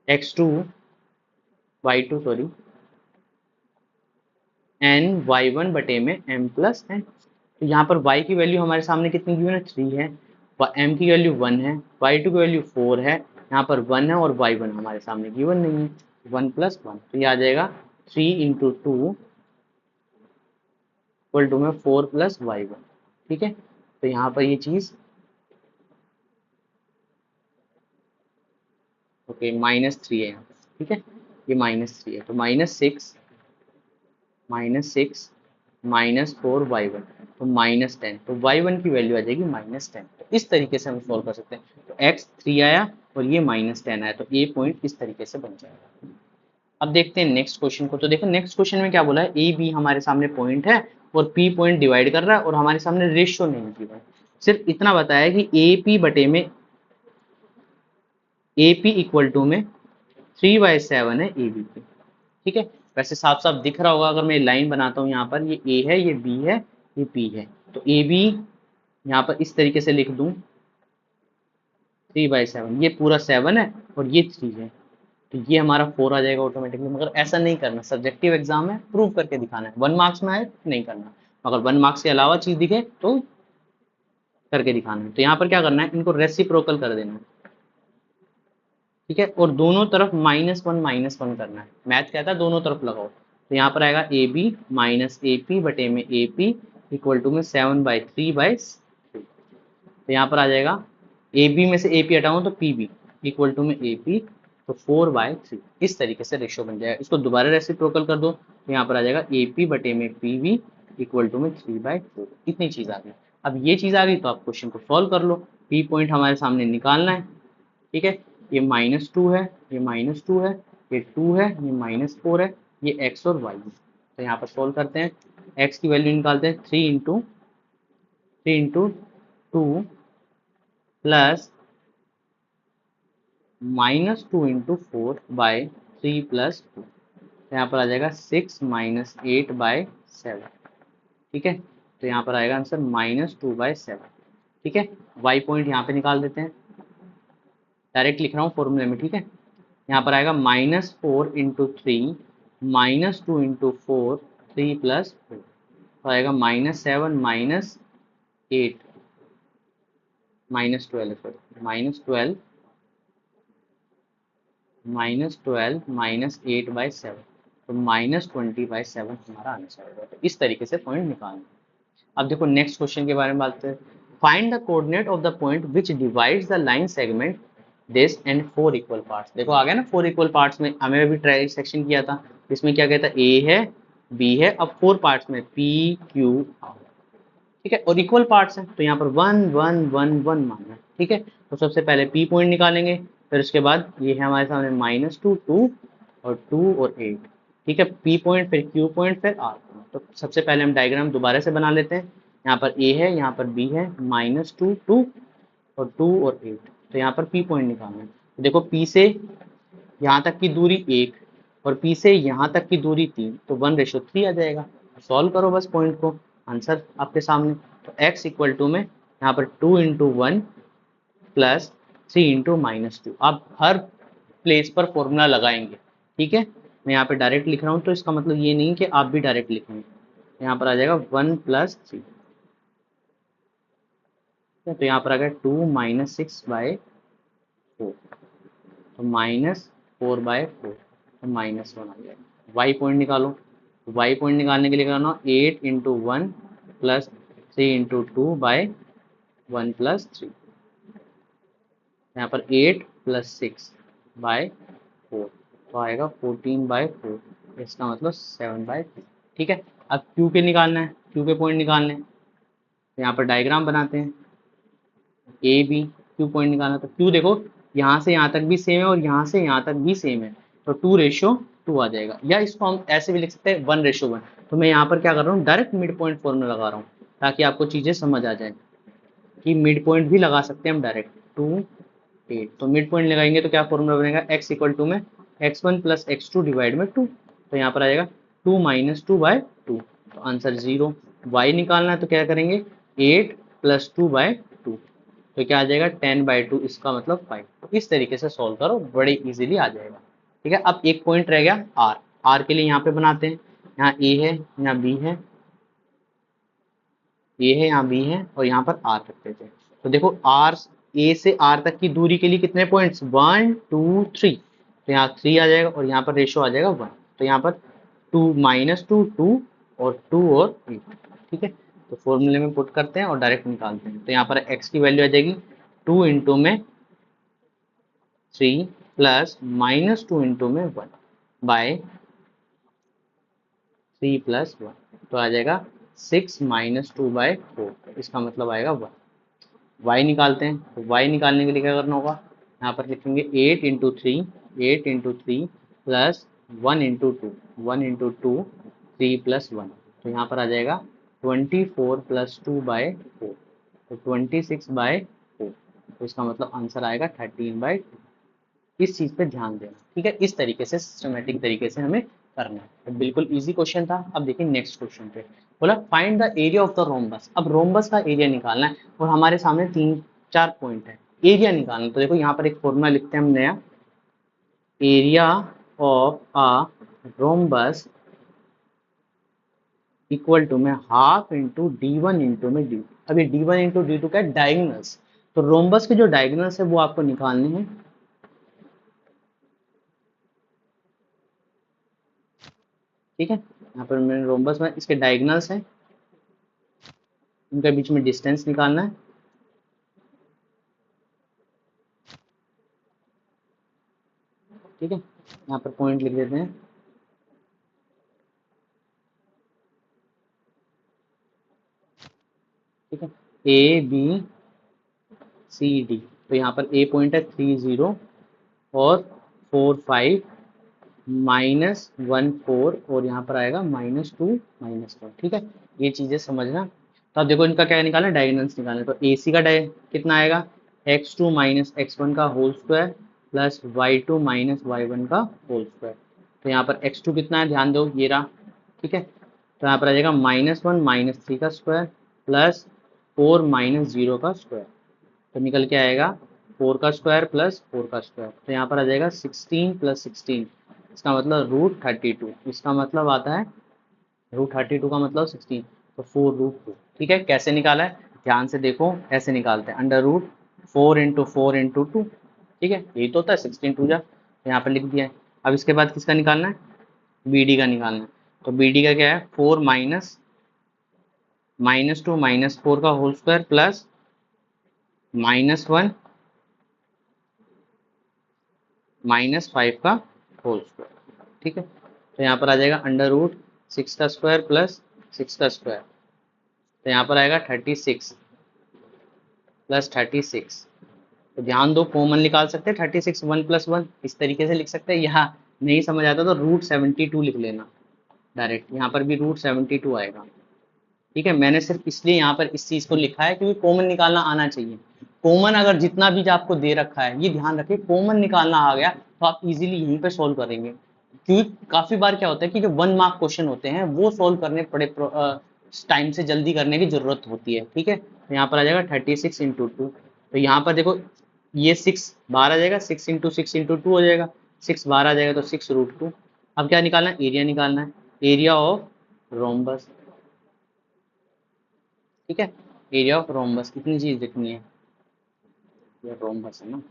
x2 y2 sorry n y1 बटे में m प्लस n। तो यहाँ पर y की वैल्यू हमारे सामने कितनी गिवन है, 3 है, m की वैल्यू 1 है, y2 की वैल्यू 4 है, यहाँ पर 1 है और y1 हमारे सामने गिवन नहीं है, 1 प्लस 1, तो ये आ जाएगा 3 इंटू 2 इक्वल टू में 4 प्लस y1। ठीक है, तो यहाँ पर ये चीज़ ओके -3 है यहाँ, ठीक है, ये -3 है, तो -6 -4 y1, तो -10, तो y1 की वैल्यू आ जाएगी -10। तो इस तरीके से हम सॉल्व कर सकते हैं। तो x 3 आया और ये -10 आया, तो ए पॉइंट इस तरीके से बन जाएगा। अब देखते हैं नेक्स्ट क्वेश्चन को। तो देखो नेक्स्ट क्वेश्चन में क्या बोला है, ए बी हमारे सामने पॉइंट है और पी पॉइंट डिवाइड कर रहा है और हमारे सामने रेशियो नहीं दी है, सिर्फ इतना बताया कि ए पी बटे में ए पी इक्वल टू में 3/7 है ए बी की। ठीक है, वैसे साफ साफ दिख रहा होगा अगर मैं लाइन बनाता हूँ, यहाँ पर ये ए है, ये बी है, ये पी है, तो ए बी यहाँ पर इस तरीके से लिख दूं 3/7, ये पूरा 7 है और ये 3 है, तो ये हमारा 4 आ जाएगा ऑटोमेटिकली। मगर ऐसा नहीं करना, सब्जेक्टिव एग्जाम है, प्रूव करके दिखाना है। 1 मार्क्स में आए नहीं करना, अगर 1 मार्क्स के अलावा चीज दिखे तो करके दिखाना है। तो यहाँ पर क्या करना है, इनको रेसिप्रोकल कर देना है। ठीक है, और दोनों तरफ -1 करना है। मैथ कहता है दोनों तरफ लगाओ, तो यहाँ पर आएगा A B minus A P बटे में ए पी इक्वल टू में 7/3/3। तो यहाँ पर आ जाएगा ए बी में से ए पी हटाऊँ तो पी बी इक्वल टू में ए पी, तो 4/3। इस तरीके से रेशियो बन जाएगा। इसको दोबारा रेसिप्रोकल कर दो, तो यहाँ पर आ जाएगा ए पी बटे में पी बी इक्वल टू में 3/4। इतनी चीज़ आ गई। अब ये चीज़ आ गई तो आप क्वेश्चन को सॉल्व कर लो। पी पॉइंट हमारे सामने निकालना है। ठीक है, ये -2 है, ये -2 है, ये 2 है, ये -4 है, ये x और y है। तो यहाँ पर सोल्व करते हैं, x की वैल्यू निकालते हैं 3 इंटू 2 प्लस -2 इंटू 4/3 प्लस 2, तो यहाँ पर आ जाएगा 6 - 8/7। ठीक है, तो यहाँ पर आएगा आंसर -2/7। ठीक है, y पॉइंट यहाँ पे निकाल देते हैं, डायरेक्ट लिख रहा हूँ फॉर्मूले में। ठीक है, यहाँ पर आएगा -4 इंटू 3 -2 इंटू 4 3 प्लस 4, तो आएगा -7 -8 -12 सॉरी -12 -8/7, तो -20/7 हमारा आंसर होगा। तो इस तरीके से पॉइंट निकालना। अब देखो नेक्स्ट क्वेश्चन के बारे में बात करते हैं। Find the coordinate of the point which divides the line segment this and 4 equal parts. देखो आ गया ना 4 इक्वल पार्ट्स में, हमें अभी ट्राई सेक्शन किया था, इसमें क्या कहता है, ए है, बी है, अब 4 पार्ट्स में पी क्यू आर। ठीक है, और इक्वल पार्ट्स हैं, तो यहाँ पर 1 1 1 1 मानना है। ठीक है, तो सबसे पहले पी पॉइंट निकालेंगे, फिर उसके बाद ये है हमारे सामने -2 2 और 2 और 8। ठीक है, पी पॉइंट, फिर क्यू पॉइंट, फिर आर पॉइंट। तो सबसे पहले हम डायग्राम दोबारा से बना लेते हैं। यहाँ पर ए है, यहाँ पर बी है, -2 2 और 2 और 8, तो यहाँ पर पी पॉइंट निकालना है। तो देखो पी से यहाँ तक की दूरी 1 और पी से यहाँ तक की दूरी 3, तो 1:3 आ जाएगा। सॉल्व करो बस पॉइंट को, आंसर आपके सामने। तो x इक्वल टू में यहाँ पर 2 इंटू 1 प्लस 3 इंटू -2। आप हर प्लेस पर फॉर्मूला लगाएंगे। ठीक है, मैं यहाँ पे डायरेक्ट लिख रहा हूँ, तो इसका मतलब ये नहीं कि आप भी डायरेक्ट लिखेंगे। यहाँ पर आ जाएगा 1 + 3, तो यहाँ पर आ गया 2 - 6/4, तो -4/4, तो -1 आ जाएगा। y पॉइंट निकालो, y पॉइंट निकालने के लिए करना 8 इंटू 1 प्लस 3 इंटू 2/1 + 3, यहाँ पर 8 + 6/4, तो आएगा 14/4, इसका मतलब 7/3। ठीक है, अब q के निकालना है, q के पॉइंट निकालने हैं, तो यहाँ पर डायग्राम बनाते हैं। ए बी क्यू पॉइंट निकालना, तो क्यू देखो यहाँ से यहाँ तक भी सेम है और यहाँ से यहाँ तक भी सेम है, तो 2:2 आ जाएगा। या इसको हम ऐसे भी लिख सकते हैं 1:1। तो मैं यहाँ पर क्या कर रहा हूँ, डायरेक्ट मिड पॉइंट फॉर्मूला लगा रहा हूँ, ताकि आपको चीज़ें समझ आ जाए कि मिड पॉइंट भी लगा सकते हैं हम डायरेक्ट। 2 8। तो मिड पॉइंट लगाएंगे तो क्या फॉर्मूला बनेगा, x इक्वल टू में x1 प्लस x2 डिवाइड में 2। तो यहाँ पर आ जाएगा 2 माइनस 2/2। तो आंसर 0। y निकालना है तो क्या करेंगे, 8 प्लस 2/2। तो क्या आ जाएगा 10/2, इसका मतलब 5। तो इस तरीके से सॉल्व करो, बड़े इजीली आ जाएगा। ठीक है, अब एक पॉइंट रह गया r। r के लिए यहाँ पे बनाते हैं, यहाँ a है, यहाँ b है, ये है, यहाँ बी है, और यहाँ पर आर रखते थे। तो देखो आर, ए से आर तक की दूरी के लिए कितने पॉइंट्स, 1 2 3। तो यहाँ 3 आ जाएगा और यहाँ पर रेशो आ जाएगा 1। तो यहाँ पर 2 माइनस 2 2 और 2 और 8। ठीक है, तो फॉर्मूले में पुट करते हैं और डायरेक्ट निकालते हैं। तो यहाँ पर x की वैल्यू आ जाएगी 2 इंटू में 3 प्लस माइनस 2 इंटू में 1 बाय 3 प्लस 1। तो आ जाएगा 6 माइनस 2/4। इसका मतलब आएगा 1। y निकालते हैं, तो y निकालने के लिए क्या करना होगा, यहाँ पर लिखेंगे 8 into 3, 8 into 3 plus 1 into 2, 1 into 2, 3 plus 1। तो यहाँ पर आ जाएगा 24 प्लस 2/4। तो 26/4। तो इसका मतलब आंसर आएगा 13/2। इस चीज पे ध्यान देना। ठीक है, इस तरीके से सिस्टमेटिक तरीके से हमें करना है। तो बिल्कुल इजी क्वेश्चन था। अब देखिए नेक्स्ट क्वेश्चन पे बोला find the area of the rhombus. अब रोम्बस का एरिया निकालना है और हमारे सामने 3-4 पॉइंट है, एरिया निकालना। तो देखो यहाँ पर एक फॉर्मूला लिखते हैं हम नया, area of a rhombus equal to में हाफ इंटू d1 इंटू में d2। अब ये d1 इंटू d2 क्या है, डायगोनल्स। तो रोम्बस के जो डायगोनल्स है वो आपको निकालने हैं। ठीक है, यहाँ पर मैंने रोम्बस में इसके डायगोनल्स हैं, उनके बीच में डिस्टेंस निकालना है। ठीक है, यहाँ पर पॉइंट लिख देते हैं। ठीक है, ए बी सी डी। तो यहाँ पर ए पॉइंट है 3 0 और 4 5 माइनस 1 4 और यहाँ पर आएगा -2 -1। ठीक है, ये चीजें समझना। तो अब देखो इनका क्या निकालना है, डायगोनल्स निकालना है। तो ए सी का कितना आएगा, x2 माइनस x1 का whole square plus y2 minus y1 का होल स्क्वायर। तो यहाँ पर x2 कितना है, ध्यान दो, ये रहा। ठीक है, तो यहाँ पर आ जाएगा -1 -3 का स्क्वायर प्लस 4 -0 का स्क्वायर। तो निकल के आएगा 4 का स्क्वायर प्लस 4 का स्क्वायर। तो यहाँ पर आ जाएगा 16 प्लस 16, इसका मतलब √32। इसका मतलब आता है √32 का मतलब 16, तो 4√2। ठीक है, कैसे निकाला है ध्यान से देखो, ऐसे निकालते हैं, √4 इंटू 4 इंटू 2। ठीक है, यही तो होता है 16 2 जा, तो यहाँ पर लिख दिया है। अब इसके बाद किसका निकालना है, बी डी का निकालना है। तो बी डी का क्या है, 4 -2 -4 का होल स्क्वायर प्लस -1 -5 का होल स्क्वायर। ठीक है, तो यहाँ पर आ जाएगा √6 का स्क्वायर प्लस 6 का स्क्वायर। तो यहाँ पर आएगा 36 प्लस 36। तो ध्यान दो, कॉमन निकाल सकते हैं 36 1 + 1, इस तरीके से लिख सकते हैं। यहाँ नहीं समझ आता तो √72 लिख लेना डायरेक्ट, यहाँ पर भी √72 आएगा। ठीक है, मैंने सिर्फ इसलिए यहाँ पर इस चीज को लिखा है क्योंकि कॉमन निकालना आना चाहिए। कॉमन अगर जितना भी आपको दे रखा है, ये ध्यान रखिए, कॉमन निकालना आ गया तो आप इजीली यहीं पे सॉल्व करेंगे। क्योंकि काफी बार क्या होता है कि जो 1 मार्क क्वेश्चन होते हैं वो सॉल्व करने पड़े, टाइम से जल्दी करने की जरूरत होती है। ठीक है, तो यहाँ पर आ जाएगा 36 इंटू 2। तो यहाँ पर देखो ये 6 बाहर आ जाएगा, 6 इंटू 6 इंटू 2 हो जाएगा, 6 बाहर आ जाएगा तो 6√2। अब क्या निकालना है, एरिया निकालना है, एरिया ऑफ रोम्बस। ठीक है, एरिया ऑफ रोम्बस कितनी चीज लिखनी है, ये रोम्बस है ना।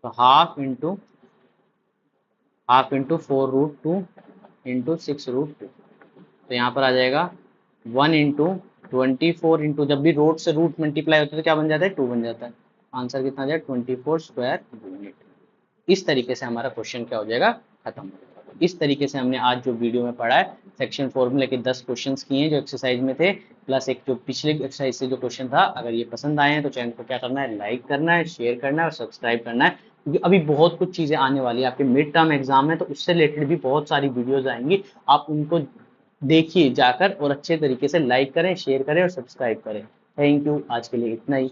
तो हाफ इंटू 4√2 इंटू 6√2। तो यहाँ पर आ जाएगा 1 इंटू 24 इंटू, जब भी रोड से रूट मल्टीप्लाई होता है तो क्या बन जाता है, 2 बन जाता है। आंसर कितना आ जाएगा 24 स्क्वायर यूनिट। इस तरीके से हमारा क्वेश्चन क्या हो जाएगा, खत्म। इस तरीके से हमने आज जो वीडियो में पढ़ा है, सेक्शन फॉर्मूले के 10 क्वेश्चंस किए हैं जो एक्सरसाइज में थे, प्लस एक जो पिछले एक्सरसाइज से जो क्वेश्चन था। अगर ये पसंद आए हैं तो चैनल को क्या करना है, लाइक करना है, शेयर करना है और सब्सक्राइब करना है, क्योंकि अभी बहुत कुछ चीजें आने वाली है। आपके मिड टर्म एग्जाम है तो उससे रिलेटेड भी बहुत सारी वीडियोज आएंगी, आप उनको देखिए जाकर और अच्छे तरीके से लाइक करें, शेयर करें और सब्सक्राइब करें। थैंक यू, आज के लिए इतना ही।